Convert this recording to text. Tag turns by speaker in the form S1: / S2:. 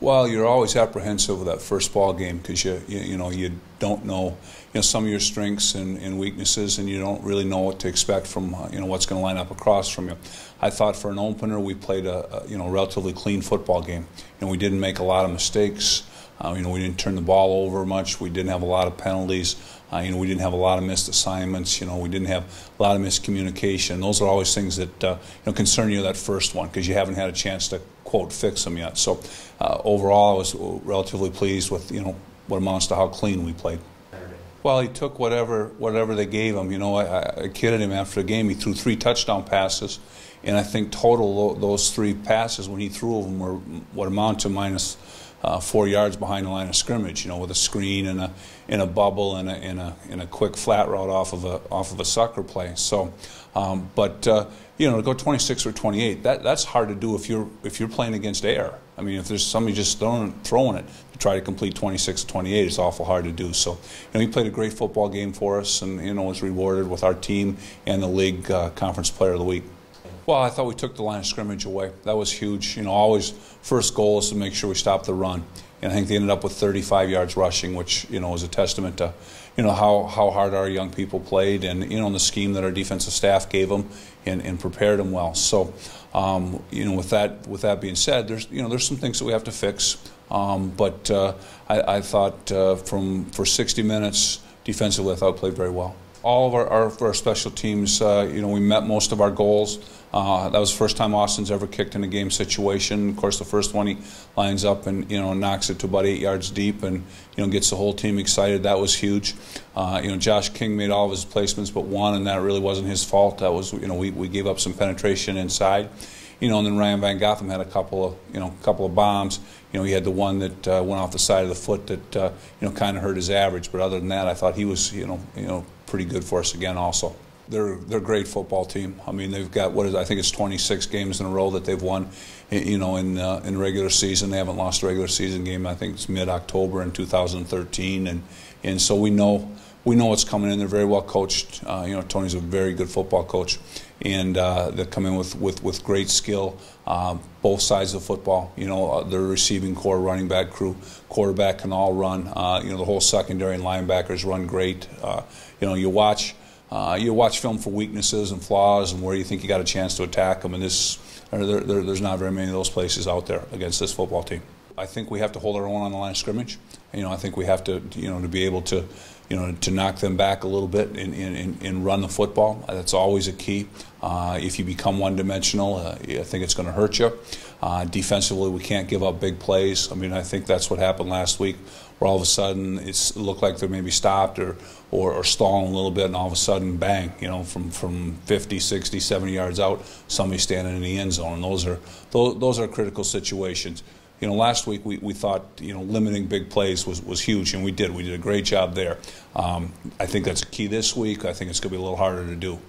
S1: Well, you're always apprehensive with that first ball game because you don't know some of your strengths and weaknesses, and you don't really know what to expect from what's going to line up across from you. I thought for an opener we played a relatively clean football game, and we didn't make a lot of mistakes. We didn't turn the ball over much. We didn't have a lot of penalties. We didn't have a lot of missed assignments. We didn't have a lot of miscommunication. Those are always things that concern you that first one because you haven't had a chance to quote fix them yet. So overall, I was relatively pleased with what amounts to how clean we played. Well, he took whatever they gave him. I kidded him after the game. He threw 3 touchdown passes, and I think total those 3 passes when he threw them were what amount to minus 4 yards behind the line of scrimmage, with a screen and a bubble and a quick flat route off of a sucker play. So, to go 26 or 28, that's hard to do if you're playing against air. I mean, if there's somebody just throwing it to try to complete 26 or 28, it's awful hard to do. So, he played a great football game for us, and was rewarded with our team and the league conference player of the week. Well, I thought we took the line of scrimmage away. That was huge. Always first goal is to make sure we stop the run. And I think they ended up with 35 yards rushing, which, was a testament to, how hard our young people played and, the scheme that our defensive staff gave them and prepared them well. So, with that being said, there's some things that we have to fix. I thought for 60 minutes defensively, I thought we played very well. All of our special teams, we met most of our goals. That was the first time Austin's ever kicked in a game situation. Of course, the first one he lines up and knocks it to about 8 yards deep and gets the whole team excited. That was huge. Josh King made all of his placements but one, and that really wasn't his fault. That was we gave up some penetration inside. And then Ryan Van Gotham had a couple of bombs. He had the one that went off the side of the foot that kind of hurt his average. But other than that, I thought he was pretty good for us again also. They're a great football team. I mean, they've got I think it's 26 games in a row that they've won. In regular season, they haven't lost a regular season game. I think it's mid-October in 2013, and so we know what's coming in. They're very well coached. Tony's a very good football coach, and they come in with great skill. Both sides of the football. Their receiving core, running back crew, quarterback can all run. The whole secondary and linebackers run great. You watch film for weaknesses and flaws and where you think you got a chance to attack them, and there's not very many of those places out there against this football team. I think we have to hold our own on the line of scrimmage. I think we have to to be able to to knock them back a little bit and run the football. That's always a key. If you become one-dimensional, I think it's going to hurt you. Defensively, we can't give up big plays. I mean, I think that's what happened last week, where all of a sudden it looked like they maybe stopped or stalling a little bit, and all of a sudden, bang, from 50, 60, 70 yards out, somebody's standing in the end zone. And those are critical situations. Last week we thought limiting big plays was huge, and we did. We did a great job there. I think that's a key this week. I think it's going to be a little harder to do.